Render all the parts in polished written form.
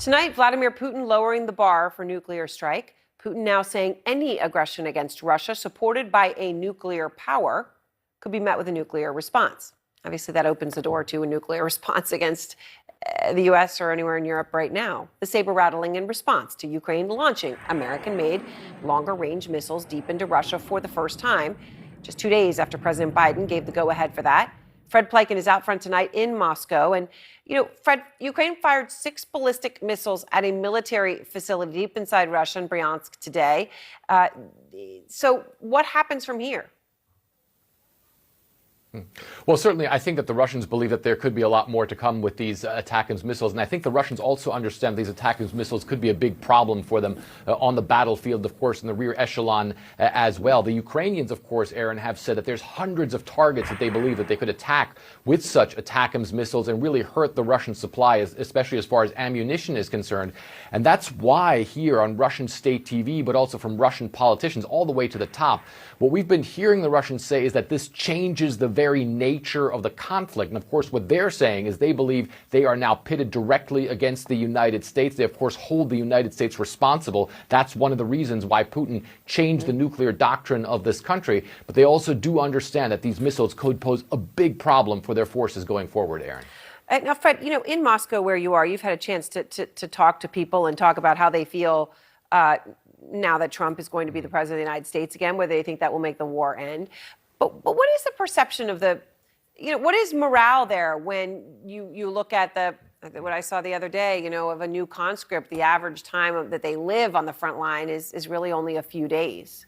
Tonight, Vladimir Putin lowering the bar for nuclear strike. Putin now saying any aggression against Russia supported by a nuclear power could be met with a nuclear response. Obviously, that opens the door to a nuclear response against the U.S. or anywhere in Europe right now. The saber rattling in response to Ukraine launching American-made longer-range missiles deep into Russia for the first time, just 2 days after President Biden gave the go-ahead for that. Fred Pleitgen is out front tonight in Moscow. And, Fred, Ukraine fired 6 ballistic missiles at a military facility deep inside Russia in Bryansk today. So what happens from here? Well, certainly, I think that the Russians believe that there could be a lot more to come with these ATACMS missiles. And I think the Russians also understand these ATACMS missiles could be a big problem for them on the battlefield, of course, in the rear echelon as well. The Ukrainians, of course, Aaron, have said that there's hundreds of targets that they believe that they could attack with such ATACMS missiles and really hurt the Russian supply, especially as far as ammunition is concerned. And that's why here on Russian state TV, but also from Russian politicians all the way to the top, what we've been hearing the Russians say is that this changes the very nature of the conflict. And of course, what they're saying is they believe they are now pitted directly against the United States. They, of course, hold the United States responsible. That's one of the reasons why Putin changed the nuclear doctrine of this country. But they also do understand that these missiles could pose a big problem for their forces going forward, Aaron. Now, Fred, in Moscow where you are, you've had a chance to talk to people and talk about how they feel now that Trump is going to be the president of the United States again, whether they think that will make the war end. But what is the perception of what is morale there when you look at what I saw the other day, of a new conscript, the average time that they live on the front line is really only a few days?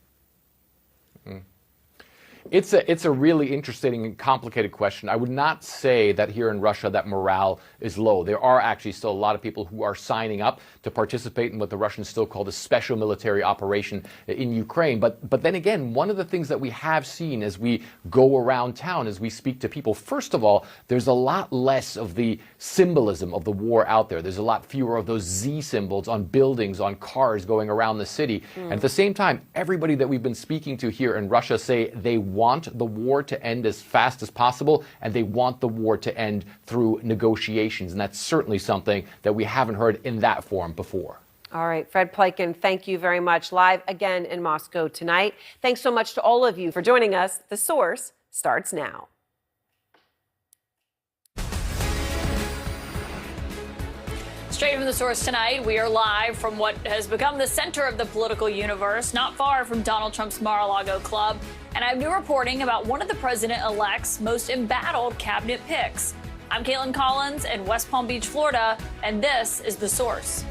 It's a really interesting and complicated question. I would not say that here in Russia that morale is low. There are actually still a lot of people who are signing up to participate in what the Russians still call the special military operation in Ukraine. But then again, one of the things that we have seen as we go around town, as we speak to people, first of all, there's a lot less of the symbolism of the war out there. There's a lot fewer of those Z symbols on buildings, on cars going around the city. And at the same time, everybody that we've been speaking to here in Russia say they want the war to end as fast as possible, and they want the war to end through negotiations. And that's certainly something that we haven't heard in that form before. All right, Fred Pleitgen, thank you very much. Live again in Moscow tonight. Thanks so much to all of you for joining us. The Source starts now. Straight from The Source tonight, we are live from what has become the center of the political universe, not far from Donald Trump's Mar-a-Lago club. And I have new reporting about one of the president-elect's most embattled cabinet picks. I'm Caitlin Collins in West Palm Beach, Florida, and this is The Source.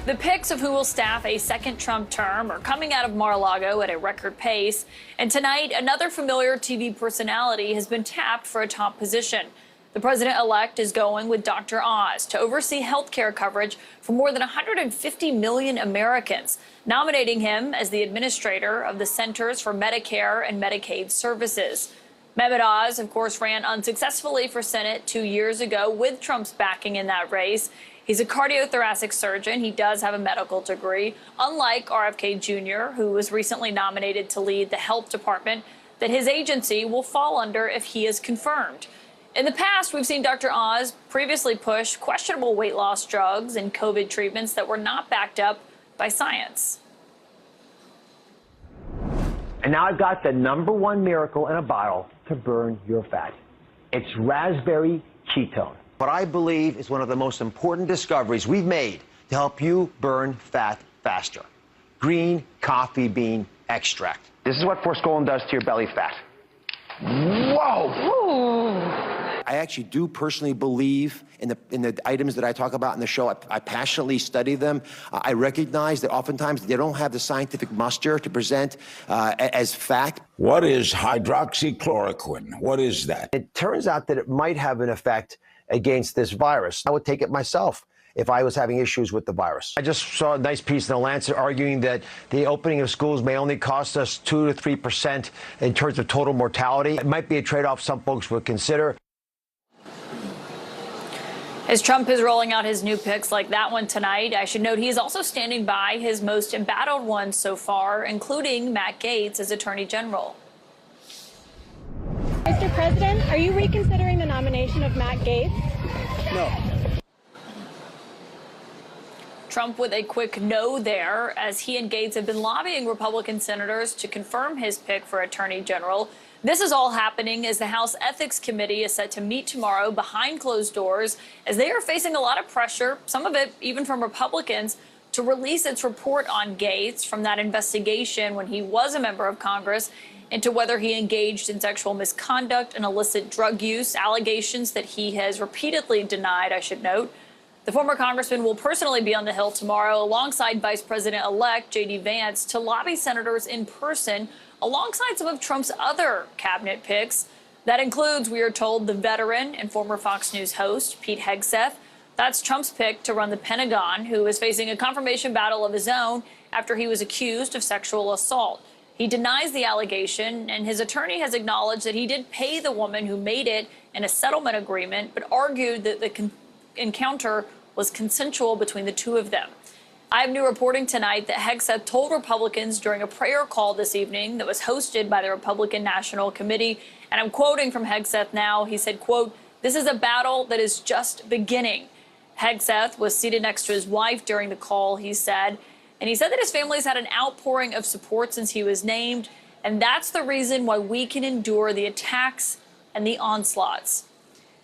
The picks of who will staff a second Trump term are coming out of Mar-a-Lago at a record pace. And tonight, another familiar TV personality has been tapped for a top position. The president-elect is going with Dr. Oz to oversee health care coverage for more than 150 million Americans, nominating him as the administrator of the Centers for Medicare and Medicaid Services. Mehmet Oz, of course, ran unsuccessfully for Senate 2 years ago with Trump's backing in that race. He's a cardiothoracic surgeon. He does have a medical degree, unlike RFK Jr., who was recently nominated to lead the health department that his agency will fall under if he is confirmed. In the past, we've seen Dr. Oz previously push questionable weight loss drugs and COVID treatments that were not backed up by science. And now I've got the #1 miracle in a bottle to burn your fat. It's raspberry ketone. What I believe is one of the most important discoveries we've made to help you burn fat faster. Green coffee bean extract. This is what forskolin does to your belly fat. Whoa! Ooh. I actually do personally believe in the items that I talk about in the show. I passionately study them. I recognize that oftentimes they don't have the scientific muster to present as fact. What is hydroxychloroquine? What is that? It turns out that it might have an effect against this virus. I would take it myself if I was having issues with the virus. I just saw a nice piece in The Lancet arguing that the opening of schools may only cost us 2 to 3% in terms of total mortality. It might be a trade-off some folks would consider. As Trump is rolling out his new picks like that one tonight, I should note he is also standing by his most embattled ones so far, including Matt Gaetz as Attorney General. Mr. President, are you reconsidering the nomination of Matt Gaetz? No. Trump with a quick no there, as he and Gaetz have been lobbying Republican senators to confirm his pick for Attorney General. This is all happening as the House Ethics Committee is set to meet tomorrow behind closed doors, as they are facing a lot of pressure, some of it even from Republicans, to release its report on Gaetz from that investigation when he was a member of Congress into whether he engaged in sexual misconduct and illicit drug use, allegations that he has repeatedly denied, I should note. The former congressman will personally be on the Hill tomorrow alongside Vice President-elect J.D. Vance to lobby senators in person alongside some of Trump's other cabinet picks. That includes, we are told, the veteran and former Fox News host, Pete Hegseth. That's Trump's pick to run the Pentagon, who is facing a confirmation battle of his own after he was accused of sexual assault. He denies the allegation, and his attorney has acknowledged that he did pay the woman who made it in a settlement agreement, but argued that the encounter was consensual between the two of them. I have new reporting tonight that Hegseth told Republicans during a prayer call this evening that was hosted by the Republican National Committee, and I'm quoting from Hegseth now. He said, quote, "This is a battle that is just beginning." Hegseth was seated next to his wife during the call, he said, and he said that his family's had an outpouring of support since he was named, and that's the reason why we can endure the attacks and the onslaughts.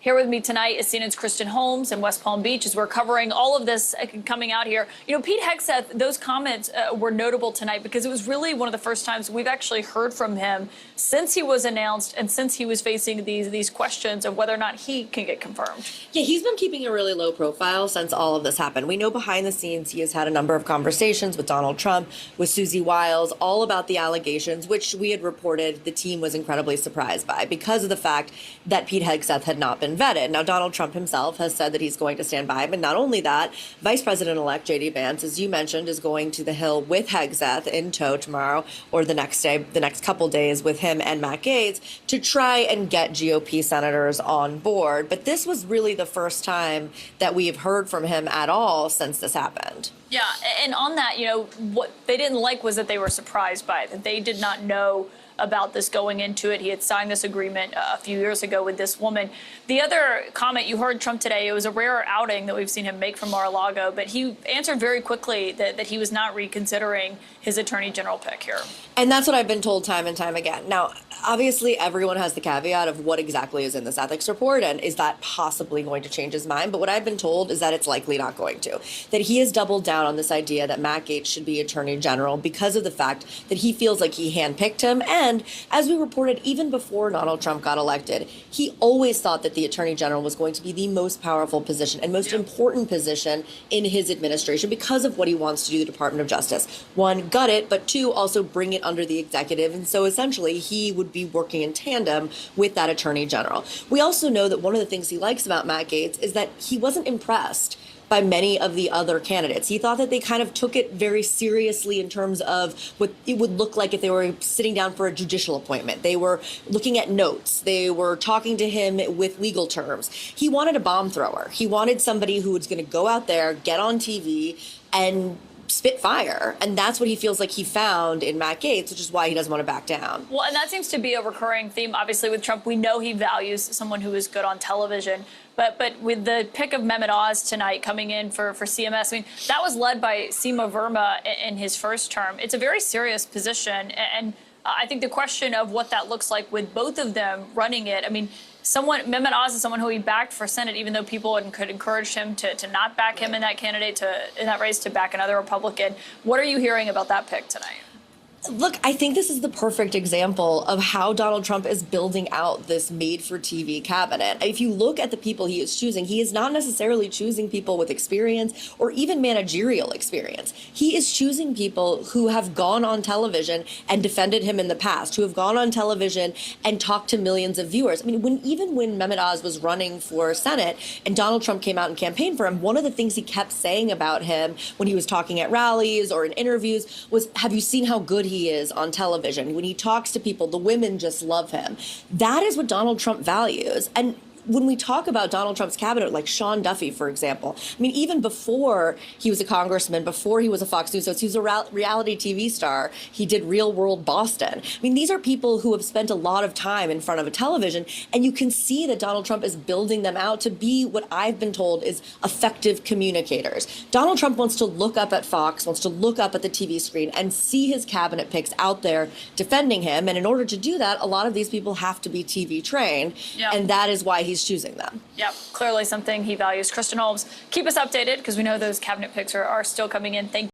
Here with me tonight is CNN's Kristen Holmes in West Palm Beach as we're covering all of this coming out here. You know, Pete Hegseth, those comments were notable tonight because it was really one of the first times we've actually heard from him since he was announced and since he was facing these questions of whether or not he can get confirmed. Yeah, he's been keeping a really low profile since all of this happened. We know behind the scenes he has had a number of conversations with Donald Trump, with Susie Wiles, all about the allegations, which we had reported the team was incredibly surprised by because of the fact that Pete Hegseth had not been vetted. Now, Donald Trump himself has said that he's going to stand by, but not only that, Vice President-elect J.D. Vance, as you mentioned, is going to the Hill with Hegseth in tow tomorrow or the next day, the next couple days with him and Matt Gaetz to try and get GOP senators on board. But this was really the first time that we have heard from him at all since this happened. Yeah, and on that, you know, what they didn't like was that they were surprised by it, that they did not know about this going into it. He had signed this agreement a few years ago with this woman. The other comment you heard Trump today, it was a rare outing that we've seen him make from Mar-a-Lago, but he answered very quickly that he was not reconsidering his attorney general pick here. And that's what I've been told time and time again. Now, obviously, everyone has the caveat of what exactly is in this ethics report and is that possibly going to change his mind. But what I've been told is that it's likely not going to. That he has doubled down on this idea that Matt Gaetz should be attorney general because of the fact that he feels like he handpicked him. And as we reported, even before Donald Trump got elected, he always thought that the attorney general was going to be the most powerful position and most important position in his administration because of what he wants to do to the Department of Justice. One, gut it, but two, also bring it under the executive. And so essentially, he would be working in tandem with that attorney general. We also know that one of the things he likes about Matt Gaetz is that he wasn't impressed by many of the other candidates. He thought that they kind of took it very seriously in terms of what it would look like if they were sitting down for a judicial appointment. They were looking at notes. They were talking to him with legal terms. He wanted a bomb thrower. He wanted somebody who was going to go out there, get on TV, and spit fire. And that's what he feels like he found in Matt Gaetz, which is why he doesn't want to back down. Well, and that seems to be a recurring theme. Obviously, with Trump, we know he values someone who is good on television. But with the pick of Mehmet Oz tonight coming in for CMS, I mean, that was led by Seema Verma in his first term. It's a very serious position. And I think the question of what that looks like with both of them running it, I mean, Mehmet Oz is someone who he backed for Senate, even though people could encourage him to not back him in that in that race, to back another Republican. What are you hearing about that pick tonight? Look, I think this is the perfect example of how Donald Trump is building out this made-for-TV cabinet. If you look at the people he is choosing, he is not necessarily choosing people with experience or even managerial experience. He is choosing people who have gone on television and defended him in the past, who have gone on television and talked to millions of viewers. I mean, even when Mehmet Oz was running for Senate and Donald Trump came out and campaigned for him, one of the things he kept saying about him when he was talking at rallies or in interviews was, have you seen how good he is on television? When he talks to people, the women just love him. That is what Donald Trump values. And when we talk about Donald Trump's cabinet, like Sean Duffy, for example, I mean, even before he was a congressman, before he was a Fox News host, he was a reality TV star. He did Real World Boston. I mean, these are people who have spent a lot of time in front of a television, and you can see that Donald Trump is building them out to be what I've been told is effective communicators. Donald Trump wants to look up at Fox, wants to look up at the TV screen and see his cabinet picks out there defending him. And in order to do that, a lot of these people have to be TV trained, and that is why he's choosing them. Yep, clearly something he values. Kristen Holmes, keep us updated because we know those cabinet picks are still coming in. Thank you.